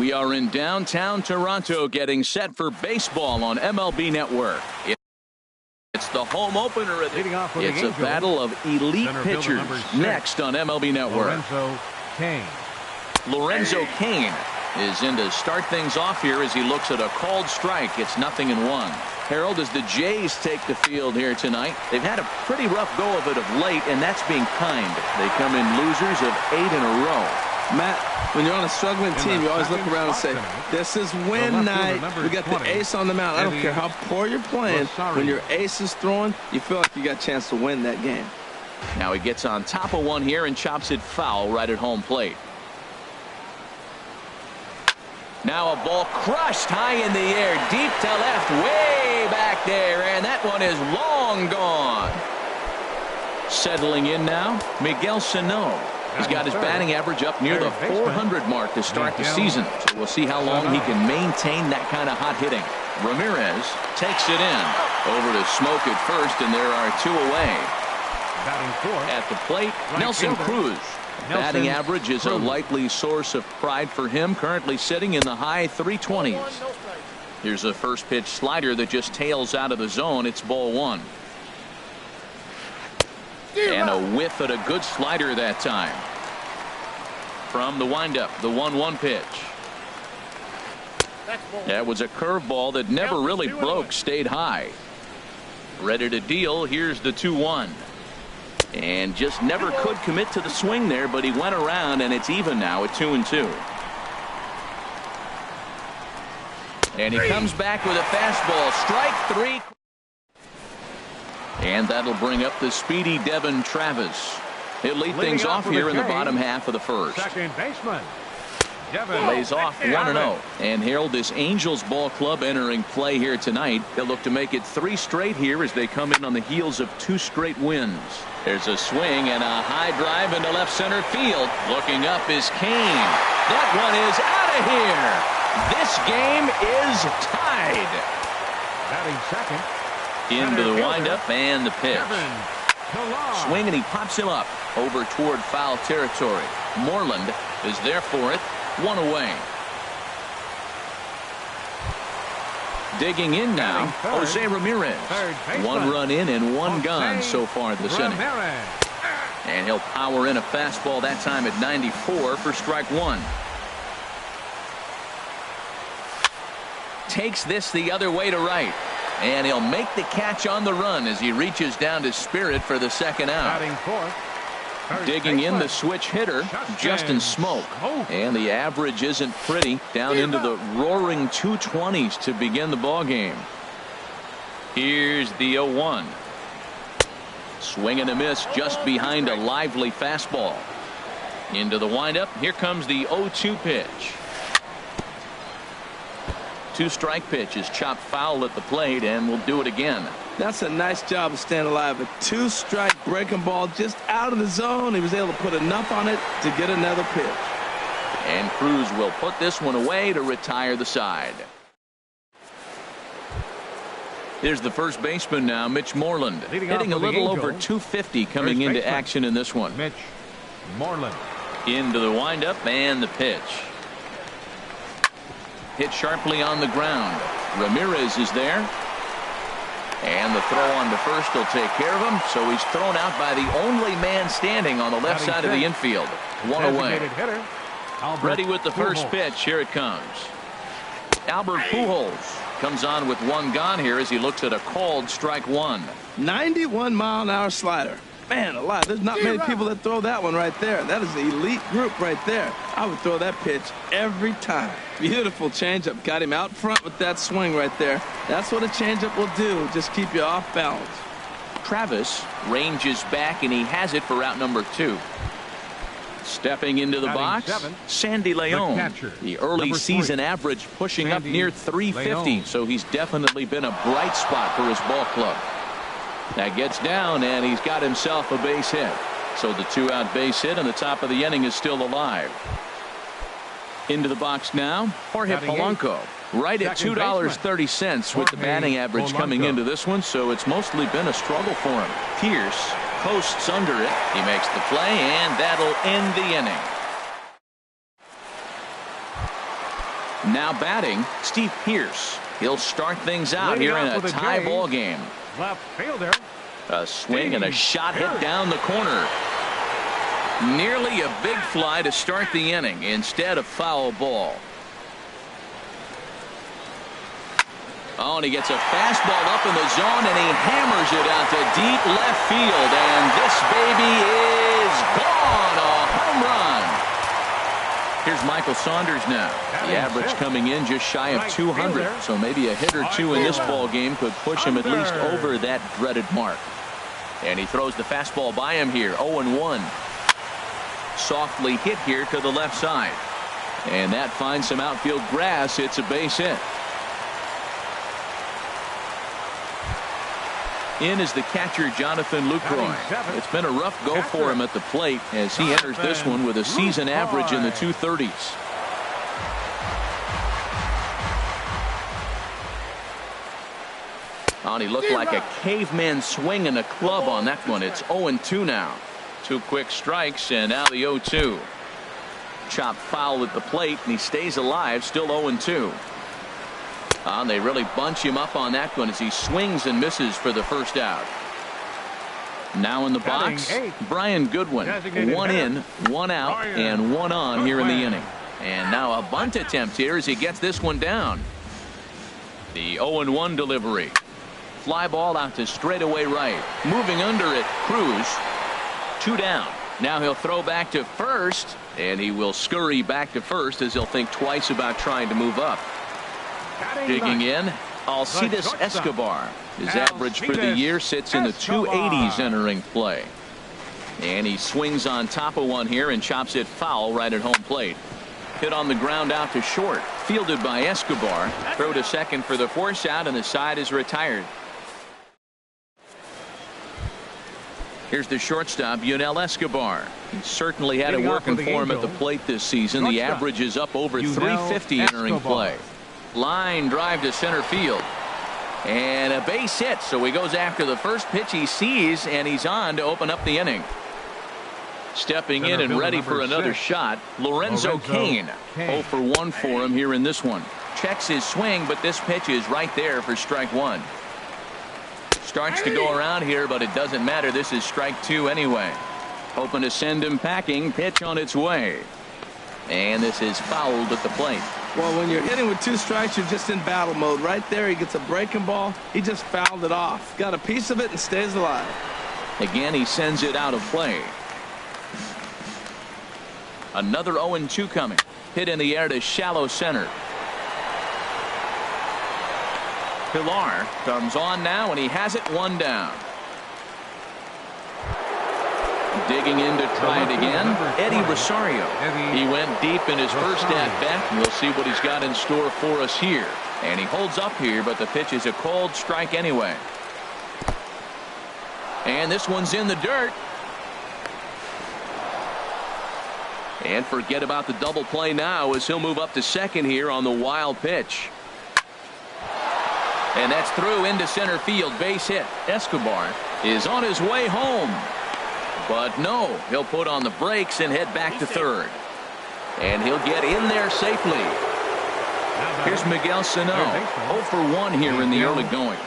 We are in downtown Toronto getting set for baseball on MLB Network. It's the home opener. It's a battle of elite pitchers next on MLB Network. Lorenzo Cain is in to start things off here as he looks at a called strike. It's 0-1. Harold, as the Jays take the field here tonight, they've had a pretty rough go of it of late, and that's being kind. They come in losers of 8 in a row. Matt, when you're on a struggling team, you always look around and say, this is win night. We got the ace on the mound. I don't care how poor you're playing. When your ace is throwing, you feel like you got a chance to win that game. Now he gets on top of one here and chops it foul right at home plate. Now a ball crushed high in the air, deep to left, way back there, and that one is long gone. Settling in now, Miguel Sano. He's got his batting average up near the 400 mark to start the season. So we'll see how long he can maintain that kind of hot hitting. Ramirez takes it in. Over to Smoke at first, and there are 2 away. At the plate, Nelson Cruz. Batting average is a likely source of pride for him, currently sitting in the high 320s. Here's a first pitch slider that just tails out of the zone. It's ball 1. And a whiff at a good slider that time. From the windup, the 1-1 pitch. That was a curveball that never really broke, stayed high. Ready to deal. Here's the 2-1. And just never could commit to the swing there, but he went around, and it's even now at 2-2. And he comes back with a fastball. Strike 3. And that'll bring up the speedy Devin Travis. He'll lead things off here in the bottom half of the first. Second baseman. Lays off 1-0. And Harold, this Angels ball club entering play here tonight. They'll look to make it 3 straight here as they come in on the heels of 2 straight wins. There's a swing and a high drive into left center field. Looking up is Cain. That one is out of here. This game is tied. Batting second. Into the windup and the pitch. Swing, and he pops him up over toward foul territory. Moreland is there for it. 1 away. Digging in now, Jose Ramirez. 1 run in and 1 gone so far this inning. And he'll power in a fastball that time at 94 for strike 1. Takes this the other way to right. And he'll make the catch on the run as he reaches down to Spirit for the second out. Digging in the switch hitter, Justin Smoke. And the average isn't pretty, down into the roaring 220s to begin the ball game. Here's the 0-1. Swing and a miss just behind a lively fastball. Into the windup. Here comes the 0-2 pitch. 2-strike pitch is chopped foul at the plate, and we'll do it again. That's a nice job of staying alive. A 2-strike breaking ball just out of the zone. He was able to put enough on it to get another pitch. And Cruz will put this one away to retire the side. Here's the first baseman now, Mitch Moreland, hitting a little over 250 coming into action in this one. Mitch Moreland. Into the windup and the pitch. Hit sharply on the ground. Ramirez is there. And the throw on to first will take care of him. So he's thrown out by the only man standing on the left side of the infield. 1 away. Ready with the first pitch. Here it comes. Albert Pujols comes on with 1 gone here as he looks at a called strike 1. 91-mile-an-hour slider. Man alive, there's not many people that throw that one right there. That is the elite group right there. I would throw that pitch every time. Beautiful changeup. Got him out front with that swing right there. That's what a changeup will do. Just keep you off balance. Travis ranges back, and he has it for out number 2. Stepping into the box, Sandy Leon. The early season average pushing up near 350, so he's definitely been a bright spot for his ball club. That gets down, and he's got himself a base hit. So the 2-out base hit on the top of the inning is still alive. Into the box now, Jorge Polanco. Right at $2.30 with the batting average coming into this one, so it's mostly been a struggle for him. Pierce posts under it. He makes the play, and that'll end the inning. Now batting, Steve Pearce. He'll start things out here in a tie ball game. Left fielder. A swing and a shot hit down the corner. Nearly a big fly to start the inning instead of foul ball. Oh, and he gets a fastball up in the zone, and he hammers it out to deep left field. And this baby is gone. A home run. Here's Michael Saunders now. The average coming in just shy of 200. So maybe a hit or two in this ball game could push him at least over that dreaded mark. And he throws the fastball by him here. 0-1. Softly hit here to the left side. And that finds some outfield grass. It's a base hit. In is the catcher, Jonathan Lucroy. It's been a rough go for him at the plate as he enters this one with a season average in the 230s. Oh, and he looked like a caveman swinging a club on that one. It's 0-2 now. 2 quick strikes, and now the 0-2. Chopped foul at the plate, and he stays alive, still 0-2. And they really bunch him up on that one as he swings and misses for the first out. Now in the box, Brian Goodwin. 1 in, 1 out, and 1 on here in the inning. And now a bunt attempt here as he gets this one down. The 0-1 delivery. Fly ball out to straightaway right. Moving under it, Cruz. 2 down. Now he'll throw back to first, and he will scurry back to first as he'll think twice about trying to move up. Digging in, Alcides Escobar. His average for the year sits in the 280s entering play. And he swings on top of one here and chops it foul right at home plate. Hit on the ground out to short. Fielded by Escobar. Throw to second for the force out, and the side is retired. Here's the shortstop, Yunel Escobar. He certainly had it working for him at the plate this season. The average is up over 350 entering play. Line drive to center field. And a base hit, so he goes after the first pitch he sees, and he's on to open up the inning. Stepping in and ready for another shot, Lorenzo Cain. 0 for 1 for him here in this one. Checks his swing, but this pitch is right there for strike 1. Starts to go around here, but it doesn't matter. This is strike 2 anyway. Hoping to send him packing. Pitch on its way. And this is fouled at the plate. Well, when you're hitting with 2 strikes, you're just in battle mode. Right there, he gets a breaking ball. He just fouled it off. Got a piece of it and stays alive. Again, he sends it out of play. Another 0-2 coming. Hit in the air to shallow center. Pilar comes on now, and he has it 1 down. Digging in to try it again, Eddie Rosario. He went deep in his first at-bat, and we'll see what he's got in store for us here. And he holds up here, but the pitch is a cold strike anyway. And this one's in the dirt. And forget about the double play now as he'll move up to second here on the wild pitch. And that's through into center field. Base hit. Escobar is on his way home. But no, he'll put on the brakes and head back to third. And he'll get in there safely. Here's Miguel Sano. 0 for 1 here in the early going.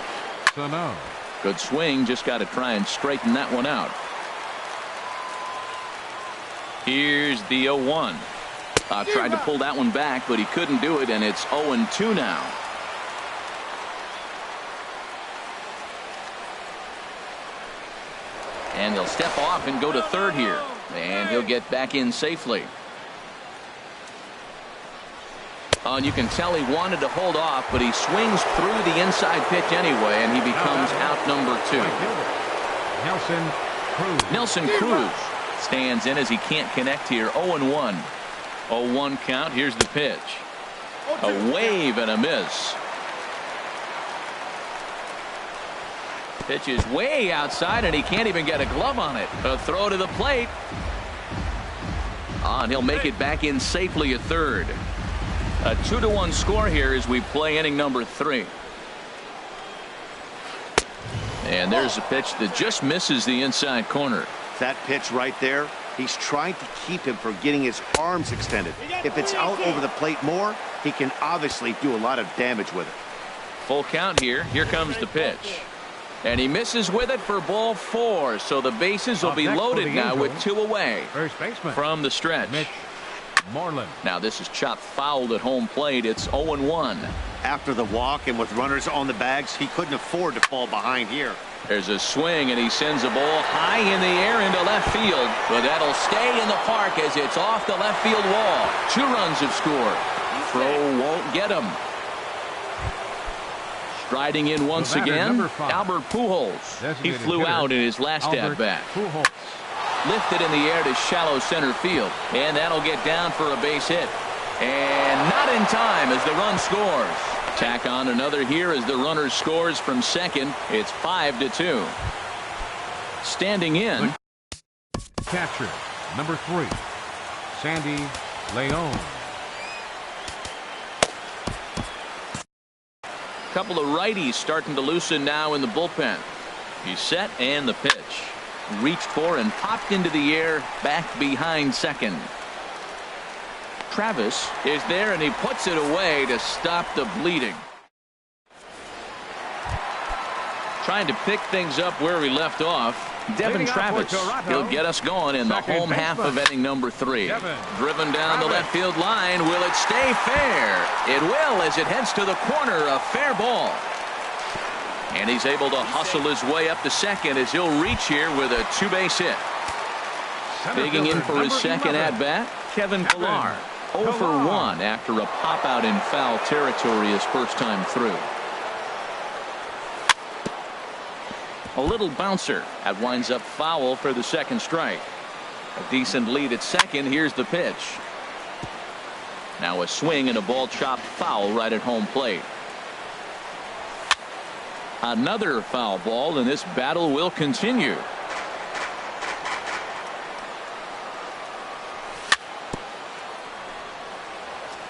Good swing. Just got to try and straighten that one out. Here's the 0-1. Tried to pull that one back, but he couldn't do it, and it's 0-2 now. And he'll step off and go to third here. And he'll get back in safely. And you can tell he wanted to hold off, but he swings through the inside pitch anyway, and he becomes out number 2. Nelson Cruz stands in as he can't connect here. 0-1. 0-1 count. Here's the pitch. A wave and a miss. Pitch is way outside, and he can't even get a glove on it. A throw to the plate. And he'll make it back in safely at third. A 2-1 score here as we play inning number 3. And there's a pitch that just misses the inside corner. That pitch right there, He's trying to keep him from getting his arms extended. If it's out over the plate more, he can obviously do a lot of damage with it. Full count here. Here comes the pitch. And he misses with it for ball 4. So the bases will be loaded now with 2 away from the stretch. Moreland. Now this is chopped foul at home plate. It's 0-1. After the walk and with runners on the bags, he couldn't afford to fall behind here. There's a swing, and he sends a ball high in the air into left field. But that'll stay in the park as it's off the left field wall. 2 runs have scored. Throw won't get him. Striding in once again, Albert Pujols. He flew out in his last at-bat. Lifted in the air to shallow center field. And that'll get down for a base hit. And not in time as the run scores. Tack on another here as the runner scores from second. It's 5-2. Standing in. Catcher, number 3, Sandy Leon. Couple of righties starting to loosen now in the bullpen. He's set, and the pitch. Reached for and popped into the air back behind second. Travis is there, and he puts it away to stop the bleeding. Trying to pick things up where we left off. Devin Travis, he'll get us going in the home half of inning number 3. Driven down the left field line. Will it stay fair? It will, as it heads to the corner. A fair ball. And he's able to hustle his way up to second as he'll reach here with a 2-base hit. Digging in for his second at-bat, Kevin Pillar. 0 for 1 after a pop-out in foul territory his first time through. A little bouncer. That winds up foul for the second strike. A decent lead at second. Here's the pitch. Now a swing and a ball chopped foul right at home plate. Another foul ball, and this battle will continue.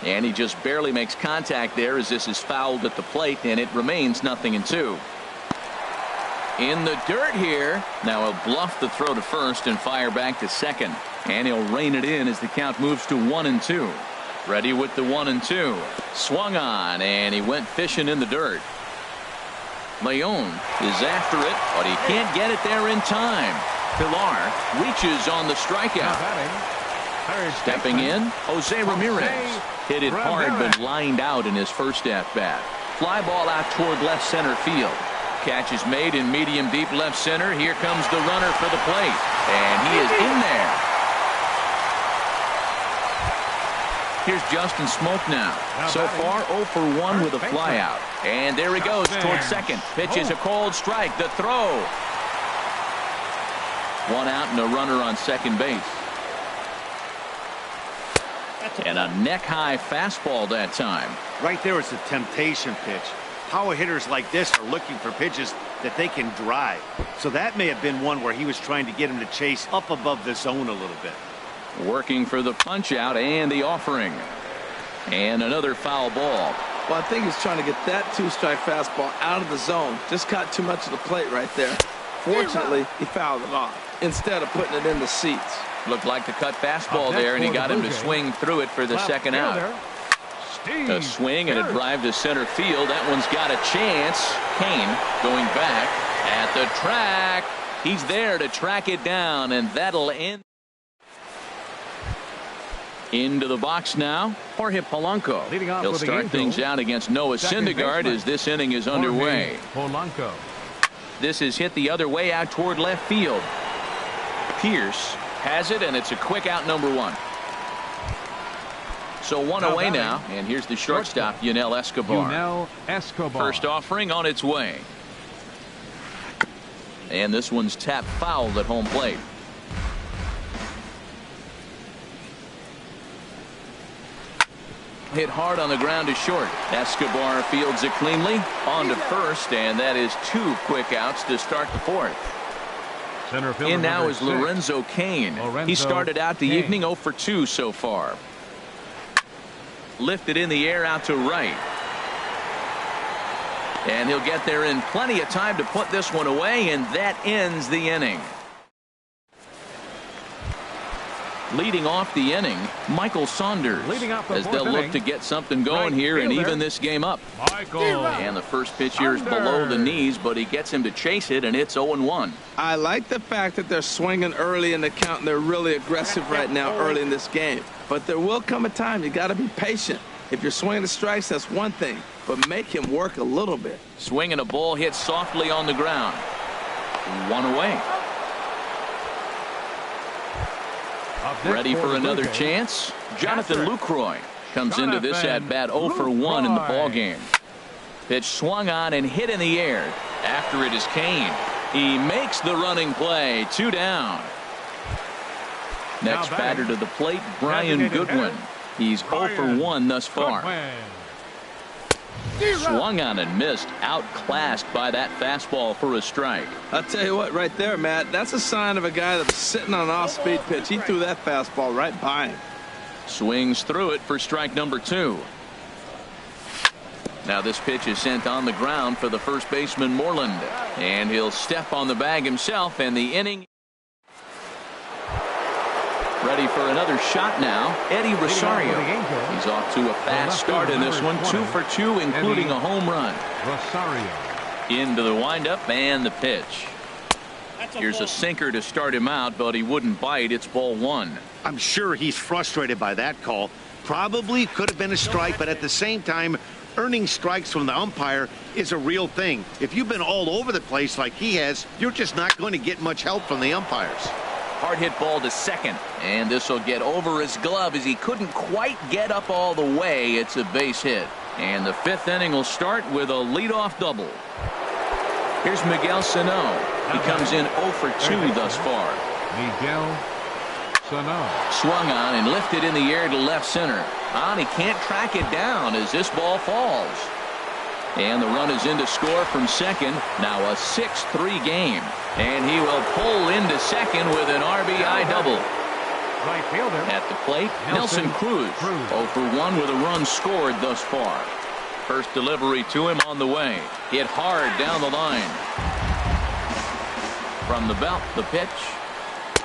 And he just barely makes contact there as this is fouled at the plate, and it remains 0-2. In the dirt here. Now he'll bluff the throw to first and fire back to second. And he'll rein it in as the count moves to 1-2. Ready with the 1-2. Swung on, and he went fishing in the dirt. Leon is after it, but he can't get it there in time. Pillar reaches on the strikeout. Stepping in, Jose Ramirez. Hit it hard but lined out in his first at-bat. Fly ball out toward left center field. Catch is made in medium deep left center. Here comes the runner for the plate. And he is in there. Here's Justin Smoke now. So far 0 for 1 with a flyout. And there he goes towards second. Pitch is a cold strike. The throw. 1 out and a runner on second base. And a neck-high fastball that time. Right there is a temptation pitch. Power hitters like this are looking for pitches that they can drive. So that may have been one where he was trying to get him to chase up above the zone a little bit. Working for the punch out and the offering. And another foul ball. Well, I think he's trying to get that 2-strike fastball out of the zone. Just caught too much of the plate right there. Fortunately, he fouled it off instead of putting it in the seats. Looked like the cut fastball there, and he got him to swing through it for the second out. A swing and a drive to center field. That one's got a chance. Kane going back at the track. He's there to track it down, and that'll end. Into the box now, Jorge Polanco. He'll start things out against Noah Syndergaard as this inning is underway. Polanco. This is hit the other way out toward left field. Pierce has it, and it's a quick out, number 1. So 1 away now, and here's the shortstop, Yunel Escobar. First offering on its way. And this one's tapped foul at home plate. Hit hard on the ground to short. Escobar fields it cleanly. On to first, and that is 2 quick outs to start the 4th. In now is Lorenzo Cain. He started out the evening 0 for 2 so far. Lifted in the air out to right. And he'll get there in plenty of time to put this one away, and that ends the inning. Leading off the inning, Michael Saunders, Leading off the as they'll fourth look inning, to get something going right here and fielder, even this game up. Michael. And the first pitch here is below the knees, but he gets him to chase it, and it's 0-1. I like the fact that they're swinging early in the count, and they're really aggressive right now early in this game. But there will come a time you got to be patient. If you're swinging the strikes, that's one thing, but make him work a little bit. Swinging a ball hit softly on the ground. One away. Ready for another chance? Jonathan Lucroy comes into this at-bat 0 for 1 in the ballgame. Pitch swung on and hit in the air. After it is Kane. He makes the running play. 2 down. Next batter to the plate, Brian Goodwin. He's 0 for 1 thus far. Swung on and missed, outclassed by that fastball for a strike. I'll tell you what, right there, Matt, that's a sign of a guy that's sitting on an off-speed pitch. He threw that fastball right by him. Swings through it for strike number 2. Now this pitch is sent on the ground for the first baseman Moreland, and he'll step on the bag himself, and the inning. Ready for another shot now, Eddie Rosario. He's off to a fast start in this one, 2 for 2, including a home run. Rosario. Into the windup and the pitch. Here's a sinker to start him out, but he wouldn't bite. It's ball 1. I'm sure he's frustrated by that call. Probably could have been a strike, but at the same time, earning strikes from the umpire is a real thing. If you've been all over the place like he has, you're just not going to get much help from the umpires. Hard hit ball to second, and this will get over his glove as he couldn't quite get up all the way. It's a base hit, and the 5th inning will start with a leadoff double. Here's Miguel Sano. He comes in 0 for 2 thus far. Miguel Sano. Swung on and lifted in the air to left center. He can't track it down as this ball falls. And the run is in to score from second. Now a 6-3 game. And he will pull into second with an RBI double. Right fielder. At the plate, Nelson Cruz. 0 for 1 with a run scored thus far. First delivery to him on the way. Hit hard down the line. From the belt, the pitch.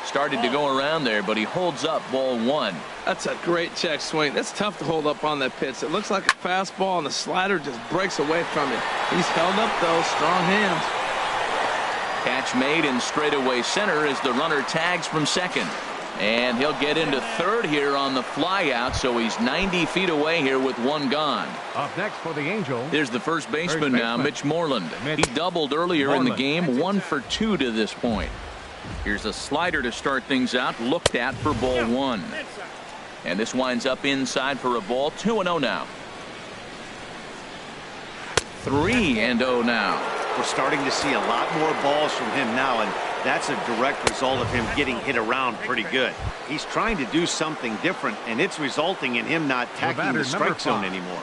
Started to go around there, but he holds up ball 1. That's a great check swing. That's tough to hold up on that pitch. It looks like a fastball, and the slider just breaks away from it. He's held up, though. Strong hands. Catch made in straightaway center as the runner tags from second. And he'll get into third here on the flyout, so he's 90 feet away here with 1 gone. Up next for the Angels. There's the first baseman now, Mitch Moreland. He doubled earlier in the game, 1 for 2 to this point. Here's a slider to start things out, looked at for ball 1. And this winds up inside for a ball. 2-0 now. 3-0 now. We're starting to see a lot more balls from him now, and that's a direct result of him getting hit around pretty good. He's trying to do something different, and it's resulting in him not tackling the strike zone anymore.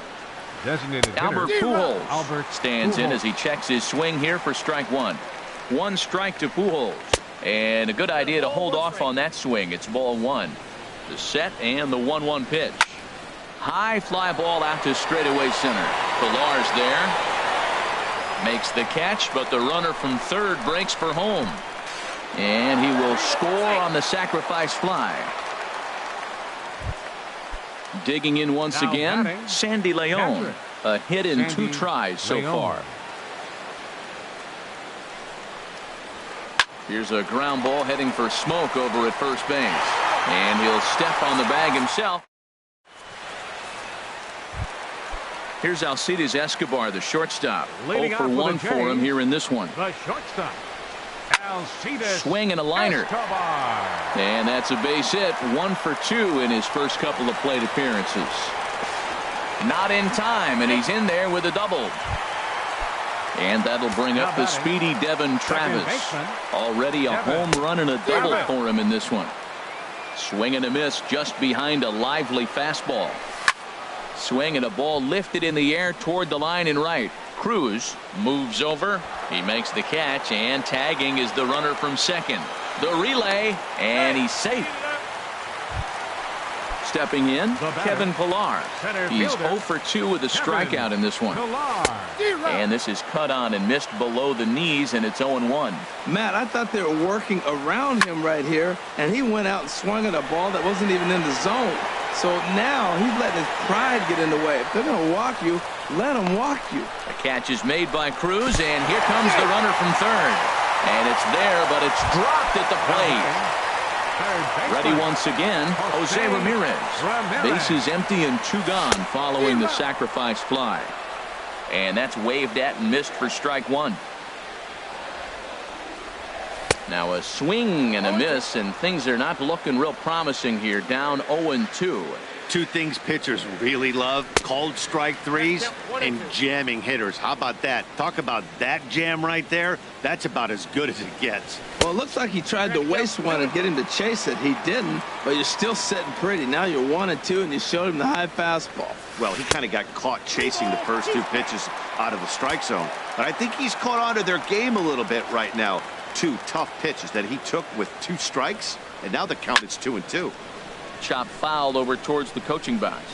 Designated Albert hitter. Pujols stands in as he checks his swing here for strike 1. 1 strike to Pujols. And a good idea to hold off on that swing. It's ball 1. The set and the 1-1 pitch. High fly ball out to straightaway center. Pilar's there. Makes the catch, but the runner from third breaks for home. And he will score on the sacrifice fly. Digging in once again, Sandy Leon. A hit in 2 tries so far. Here's a ground ball heading for Smoke over at first base. And he'll step on the bag himself. Here's Alcides Escobar, the shortstop. 0 for 1 for him here in this one. The shortstop. Alcides swing and a liner. Escobar. And that's a base hit. 1 for 2 in his first couple of plate appearances. Not in time, and he's in there with a double. And that'll bring up the speedy Devin Travis. Already a home run and a double for him in this one. Swing and a miss just behind a lively fastball. Swing and a ball lifted in the air toward the line and right. Cruz moves over. He makes the catch, and tagging is the runner from second. The relay, and he's safe. Stepping in, batter, Kevin Pillar. center He's fielder, 0 for 2 with a strikeout in this one. And this is cut on and missed below the knees, and it's 0-1. Matt, I thought they were working around him right here, and he went out and swung at a ball that wasn't even in the zone. So now he's letting his pride get in the way. If they're going to walk you, let them walk you. A catch is made by Cruz, and here comes the runner from third. And it's there, but it's dropped at the plate. Ready once again, Jose Ramirez. Bases empty and 2 gone following the sacrifice fly. And that's waved at and missed for strike 1. Now a swing and a miss, and things are not looking real promising here. Down 0-2. Two things pitchers really love: called strike threes and jamming hitters. How about that? Talk about that jam right there. That's about as good as it gets. Well, it looks like he tried to waste one and get him to chase it. He didn't, but you're still sitting pretty. Now you're 1-2, and you showed him the high fastball. Well, he kind of got caught chasing the first 2 pitches out of the strike zone. But I think he's caught on to their game a little bit right now. 2 tough pitches that he took with 2 strikes, and now the count is 2-2. Chop fouled over towards the coaching box.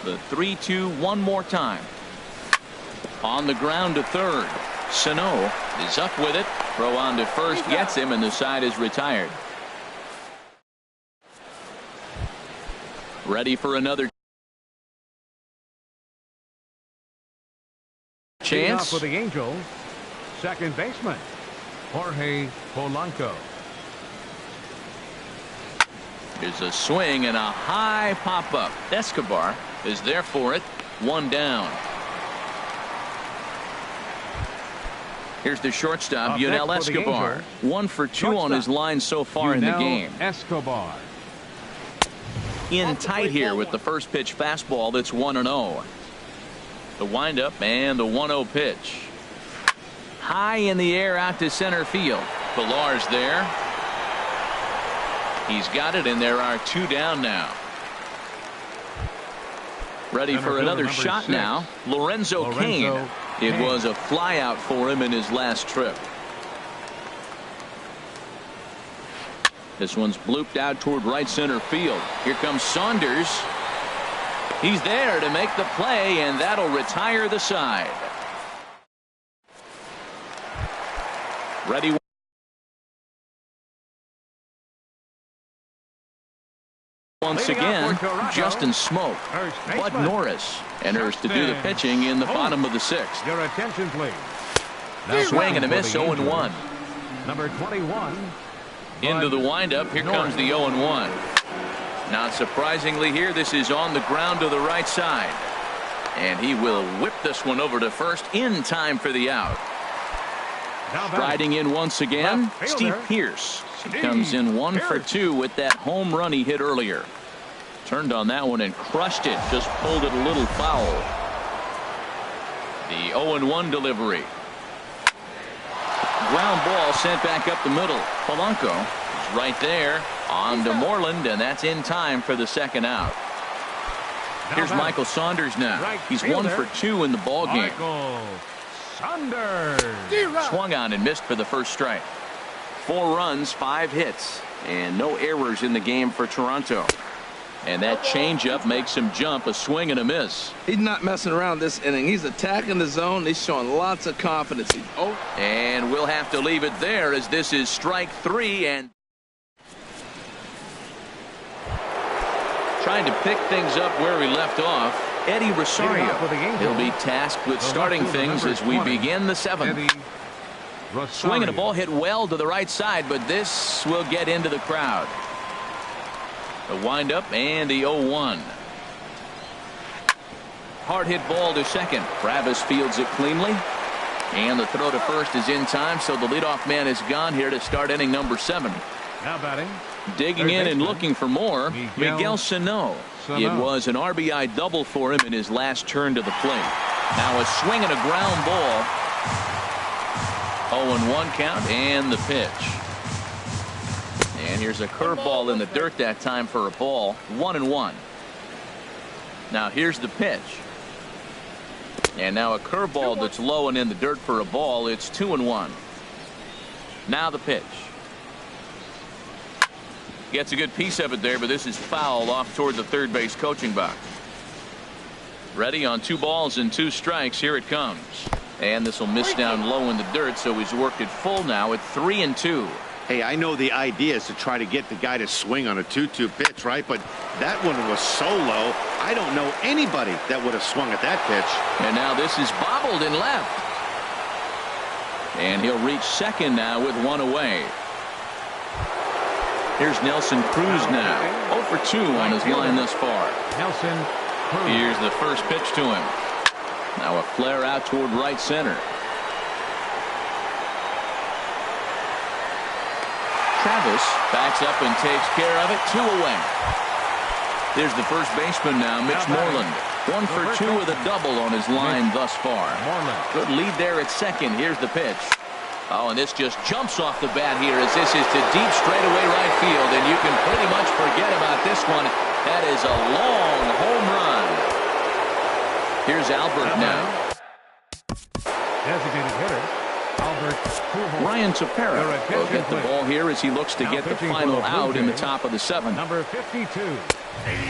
The 3-2 one more time. On the ground to third. Sano is up with it. Throw on to first gets him, and the side is retired. Ready for another chance. For the Angels, second baseman Jorge Polanco. Here's a swing and a high pop-up. Escobar is there for it. 1 down. Here's the shortstop, Yunel Escobar. 1 for 2 on his line so far in the game. Escobar. In tight here with the first pitch fastball that's 1-0. The windup and the 1-0 pitch. High in the air out to center field. Pillar's there. He's got it, and there are 2 down now. Ready for another shot 6. now. Lorenzo Cain. It was a flyout for him in his last trip. This one's blooped out toward right center field. Here comes Saunders. He's there to make the play, and that'll retire the side. Ready once again, Justin Smoke. Bud Norris enters to do the pitching in the bottom of the 6th. Your attention, please. Swing and a miss, 0-1. Number 21. Into the windup. Here comes the 0-1. Not surprisingly here, this is on the ground to the right side. And he will whip this one over to first in time for the out. Riding in once again, Steve Pearce. He comes in 1 for 2 with that home run he hit earlier. Turned on that one and crushed it. Just pulled it a little foul. The 0-1 delivery. Ground ball sent back up the middle. Polanco is right there on to Moreland, and that's in time for the second out. Here's Michael Saunders now. He's 1 for 2 in the ball game. Saunders. Swung on and missed for the first strike. 4 runs, 5 hits, and no errors in the game for Toronto. And that changeup makes him jump. A swing and a miss. He's not messing around this inning. He's attacking the zone. He's showing lots of confidence. And we'll have to leave it there as this is strike 3. And trying to pick things up where we left off, Eddie Rosario. He'll be tasked with starting things as we begin the 7th. Swinging a ball hit well to the right side, but this will get into the crowd. The windup and the 0-1. Hard hit ball to second. Travis fields it cleanly. And the throw to first is in time, so the leadoff man is gone here to start inning number 7. Now batting. Digging in and looking for more, Miguel Sano. It was an RBI double for him in his last turn to the plate. Now a swing and a ground ball. 0-1 count and the pitch. And here's a curveball in the dirt that time for a ball. 1-1. Now here's the pitch. And now a curveball that's low and in the dirt for a ball. It's 2-1. Now the pitch. Gets a good piece of it there, but this is foul off toward the third base coaching box. Ready on 2 balls and 2 strikes. Here it comes. And this will miss down low in the dirt, so he's worked it full now at 3-2. Hey, I know the idea is to try to get the guy to swing on a 2-2 pitch, right? But that one was so low, I don't know anybody that would have swung at that pitch. And now this is bobbled in left. And he'll reach second now with 1 away. Here's Nelson Cruz now. 0 for 2 on his line thus far. Nelson Cruz. Here's the first pitch to him. Now a flare out toward right center. Travis backs up and takes care of it. 2 away. There's the first baseman now, Mitch Moreland. 1 for 2 with a double on his line thus far. Good lead there at second. Here's the pitch. Oh, and this just jumps off the bat here as this is to deep straightaway right field, and you can pretty much forget about this one. That is a long home run. Here's Albert now. Designated hitter, Albert Pujols. Ryan Tepera will get the ball here as he looks to Now get the pitching final for out Blue in the Jays, top of the 7th. Number 52.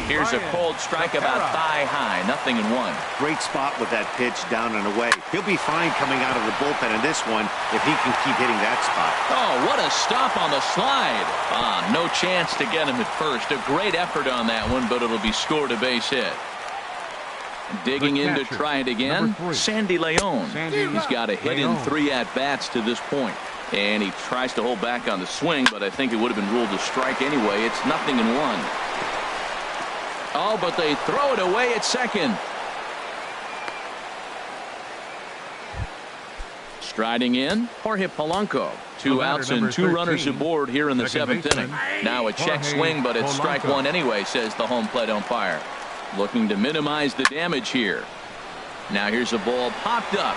Here's a Ryan cold strike about Tepera. thigh high. 0-1. Great spot with that pitch down and away. He'll be fine coming out of the bullpen in this one if he can keep hitting that spot. Oh, what a stop on the slide. No chance to get him at first. A great effort on that one, but it'll be scored a base hit. Digging in to try it again, Sandy Leon. He's got a hit in 3 at-bats to this point. And he tries to hold back on the swing, but I think it would have been ruled a strike anyway. It's 0-1. Oh, but they throw it away at second. Striding in, Jorge Polanco. 2 outs and 2 runners aboard here in the 7th inning. Now a check swing, but it's strike 1 anyway, says the home plate umpire. Looking to minimize the damage here. Now here's a ball popped up.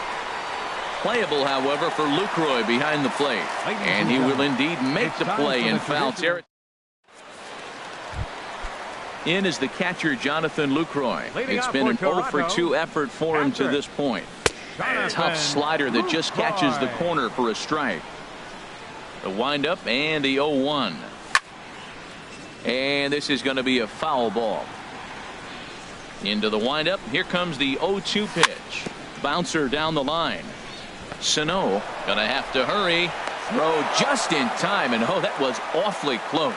Playable, however, for Lucroy behind the plate. And he will indeed make the play in foul territory. In is the catcher, Jonathan Lucroy. It's been an 0 for 2 effort for him to this point. Tough slider that just catches the corner for a strike. The windup and the 0-1. And this is going to be a foul ball. Into the windup. Here comes the 0-2 pitch. Bouncer down the line. Sano gonna have to hurry. Throw just in time, and oh, that was awfully close.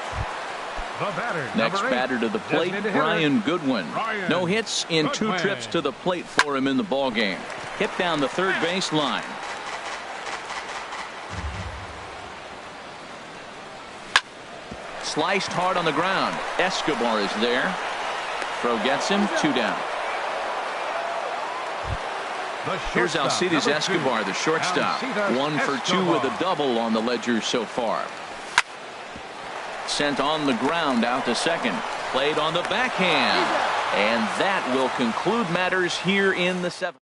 Next batter to the plate, Brian Goodwin. No hits in 2 trips to the plate for him in the ball game. Hit down the third base line. Sliced hard on the ground. Escobar is there. Throw gets him. 2 down. Here's Alcides Escobar, the shortstop. 1 for 2 with a double on the ledger so far. Sent on the ground out to second. Played on the backhand. And that will conclude matters here in the 7th.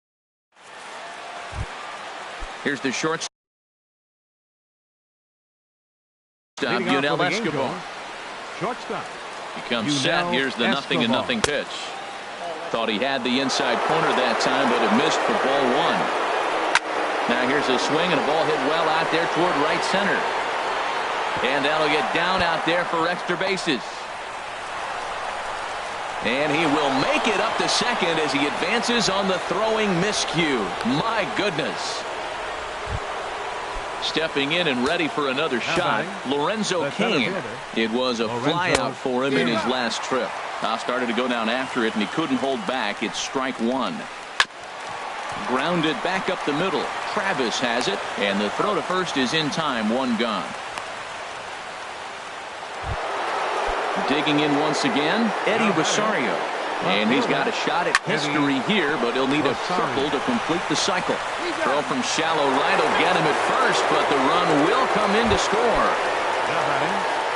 Here's the shortstop. Yunel Escobar. Shortstop. He comes set. Here's the 0-0 pitch. Thought he had the inside corner that time, but it missed for ball 1. Now here's a swing and a ball hit well out there toward right center. And that'll get down out there for extra bases. And he will make it up to second as he advances on the throwing miscue. My goodness. Stepping in and ready for another shot, Lorenzo Cain. It was a flyout for him in his last trip. Now started to go down after it, and he couldn't hold back. It's strike 1. Grounded back up the middle. Travis has it, and the throw to first is in time. 1 gone. Digging in once again, Eddie Rosario. And he's got a shot at history here, but he'll need a triple to complete the cycle. Throw from shallow right will get him at first, but the run will come in to score.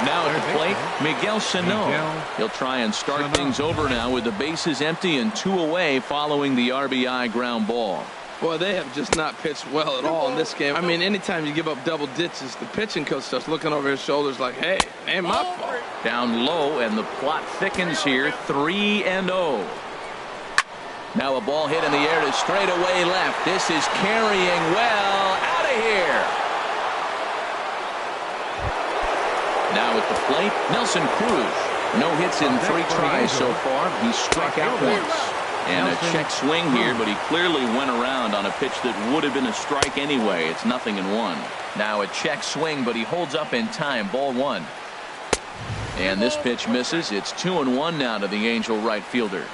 Now at the plate, Miguel Sano. He'll try and start things over now with the bases empty and 2 away following the RBI ground ball. Boy, they have just not pitched well at all in this game. I mean, anytime you give up double ditches, the pitching coach starts looking over his shoulders like, hey, ain't my fault. Down low, and the plot thickens here. 3-0. Now a ball hit in the air to straightaway left. This is carrying well out of here. Now at the plate, Nelson Cruz. No hits in 3 tries so far. He's struck out once. And a check swing here, but he clearly went around on a pitch that would have been a strike anyway. It's 0-1. Now a check swing, but he holds up in time. Ball 1. And this pitch misses. It's 2-1 now to the Angel right fielder.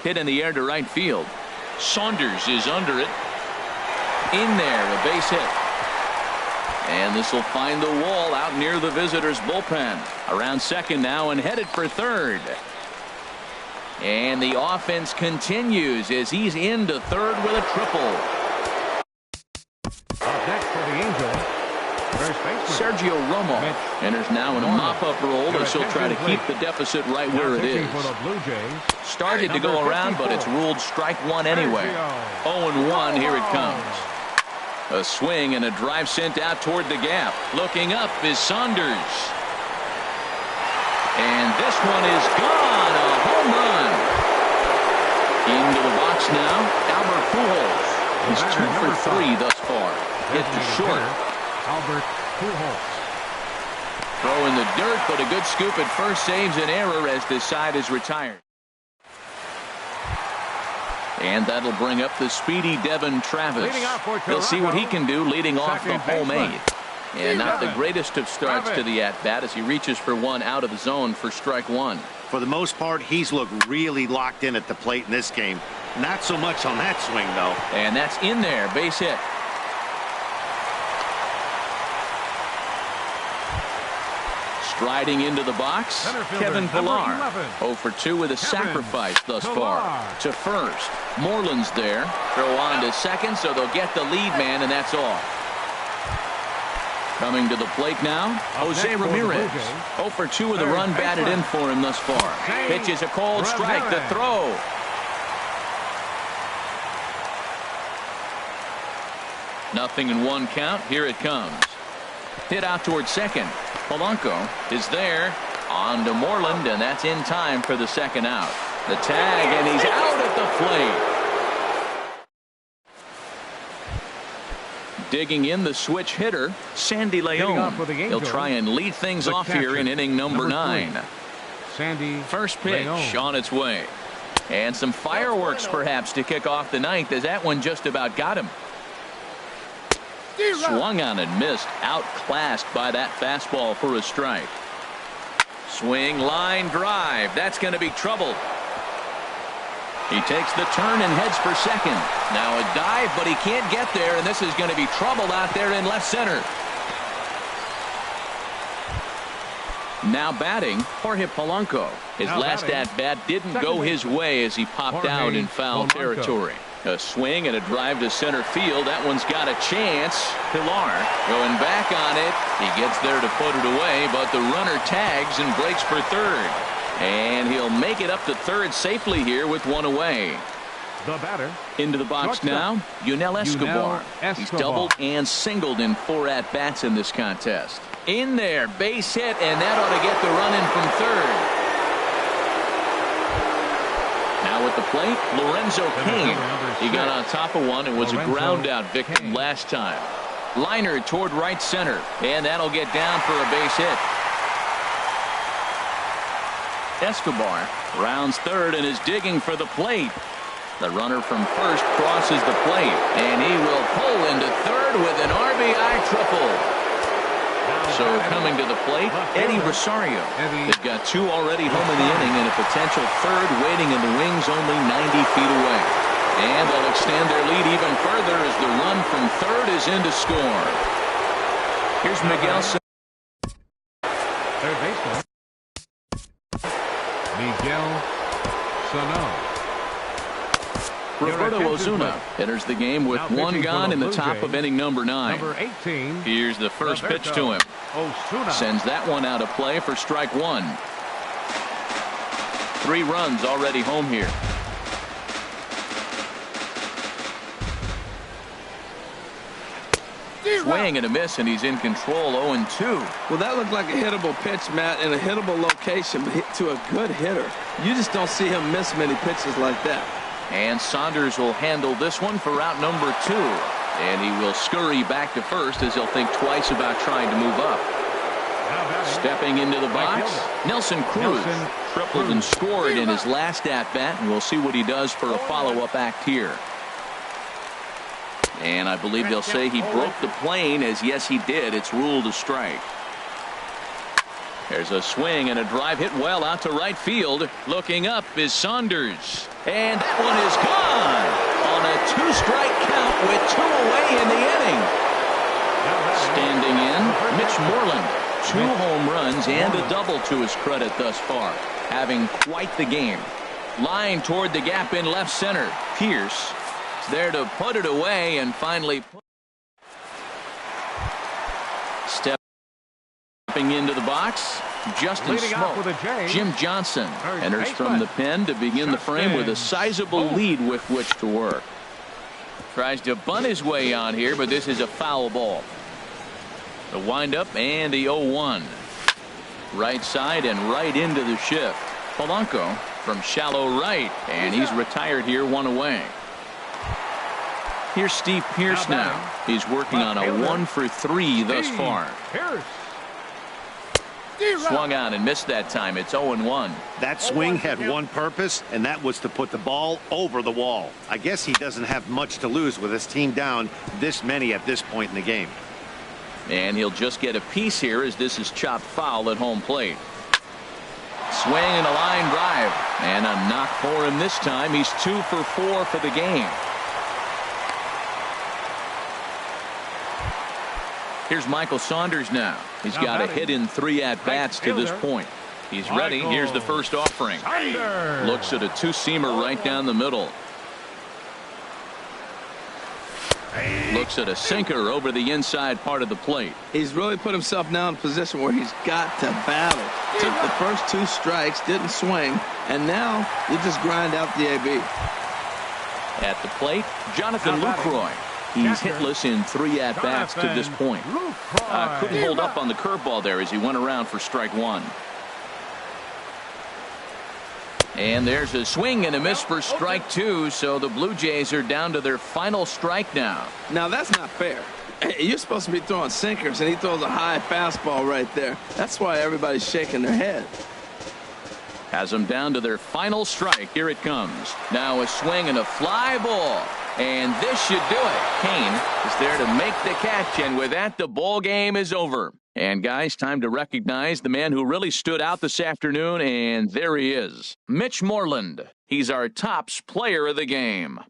Hit in the air to right field. Saunders is under it. In there, a base hit. And this will find the wall out near the visitors' bullpen. Around second now and headed for third. And the offense continues as he's into third with a triple. Up next for the Angel, first baseman Sergio Romo enters now in a mop-up role as he'll try to keep the deficit right where it is. for the Blue Jays. Started to go around, but it's ruled strike one anyway. 0-1, here it comes. A swing and a drive sent out toward the gap. Looking up is Saunders. And this one is gone. A home run. Into the box now, Albert Pujols. He's 2 for 3 thus far. Hit to short. Albert Pujols. Throw in the dirt, but a good scoop at first saves an error as this side is retired. And that'll bring up the speedy Devin Travis. He'll see what he can do leading off the home 8. And not the greatest of starts to the at-bat as he reaches for one out of the zone for strike 1. For the most part, he's looked really locked in at the plate in this game. Not so much on that swing, though. And that's in there, base hit. Striding into the box, Kevin Pillar. 0 for 2 with a sacrifice thus far. To first, Moreland's there. Throw on to second, so they'll get the lead man, and that's all. Coming to the plate now, Jose Ramirez. 0 for 2 with a run batted in for him thus far. Pitches a cold strike, the throw. Nothing in 1 count, here it comes. Hit out towards second. Polanco is there. On to Moreland, and that's in time for the second out. The tag, and he's out at the plate. Digging in the switch hitter, Sandy Leon. He'll try and lead things off here in inning number 9. Sandy First pitch Leon. on its way. And some fireworks perhaps to kick off the 9th as that one just about got him. Swung on and missed. Outclassed by that fastball for a strike. Swing, line drive. That's going to be trouble. He takes the turn and heads for second. Now a dive, but he can't get there, and this is going to be trouble out there in left center. Now batting, Jorge Polanco. His last at-bat didn't go his way as he popped out in foul territory. A swing and a drive to center field. That one's got a chance. Pillar going back on it. He gets there to put it away, but the runner tags and breaks for third. And he'll make it up to third safely here with one away. The batter. Into the box now, Yunel Escobar. He's doubled and singled in 4 at-bats in this contest. In there, base hit, and that ought to get the run in from third. Now at the plate, Lorenzo Cain. He got on top of one and was a ground out victim last time. Liner toward right center, and that'll get down for a base hit. Escobar rounds third and is digging for the plate. The runner from first crosses the plate, and he will pull into third with an RBI triple. So coming to the plate, Eddie Rosario. They've got 2 already home in the inning and a potential third waiting in the wings only 90 feet away. And they'll extend their lead even further as the run from third is in to score. Here's Miguel. Third baseman, Miguel Sano. Roberto Ozuna enters the game with 1 gone in the top of inning number 9. Number 18. Here's the first pitch to him. Ozuna. Sends that one out of play for strike 1. 3 runs already home here. Swing and a miss, and he's in control. 0-2. Well, that looked like a hittable pitch, Matt, in a hittable location, but hit to a good hitter. You just don't see him miss many pitches like that. And Saunders will handle this one for route number 2. And he will scurry back to first as he'll think twice about trying to move up. Stepping into the box, Nelson Cruz tripled and scored in his last at-bat, and we'll see what he does for a follow-up act here. And I believe they'll say he broke the plane, as yes he did. It's ruled a strike. There's a swing and a drive hit well out to right field. Looking up is Saunders. And that one is gone on a 2-strike count with 2 away in the inning. Standing in, Mitch Moreland. 2 home runs and a double to his credit thus far. Having quite the game. Line toward the gap in left center. Pierce is there to put it away and finally stepping into the box. Justin Smoke. Jim Johnson enters from the pen to begin the frame with a sizable lead with which to work. Tries to bunt his way on here, but this is a foul ball. The windup and the 0-1. Right side and right into the shift. Polanco from shallow right, and he's retired here, 1 away. Here's Steve Pierce now. He's working on a 1-for-3 thus far. Swung on and missed that time. It's 0-1. That swing had one purpose, and that was to put the ball over the wall. I guess he doesn't have much to lose with his team down this many at this point in the game. And he'll just get a piece here as this is chopped foul at home plate. Swing and a line drive. And a knock for him this time. He's 2 for 4 for the game. Here's Michael Saunders now. He's got a hit in 3 at-bats to this point. He's ready. Here's the first offering. Looks at a 2-seamer right down the middle. Looks at a sinker over the inside part of the plate. He's really put himself now in a position where he's got to battle. Took the first 2 strikes, didn't swing, and now you just grind out the AB. At the plate, Jonathan Lucroy. He's hitless in 3 at-bats to this point. Couldn't hold up on the curveball there as he went around for strike 1. And there's a swing and a miss for strike 2, so the Blue Jays are down to their final strike now. Now that's not fair. You're supposed to be throwing sinkers, and he throws a high fastball right there. That's why everybody's shaking their head. Has them down to their final strike. Here it comes. Now a swing and a fly ball. And this should do it. Kane is there to make the catch, and with that, the ball game is over. And guys, time to recognize the man who really stood out this afternoon, and there he is. Mitch Moreland. He's our tops player of the game.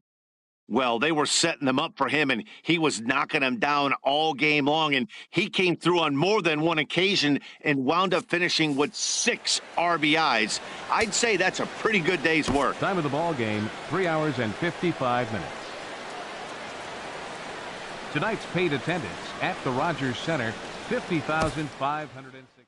Well, they were setting them up for him, and he was knocking them down all game long, and he came through on more than one occasion and wound up finishing with 6 RBIs. I'd say that's a pretty good day's work. Time of the ball game, 3 hours and 55 minutes. Tonight's paid attendance at the Rogers Center, 50,506.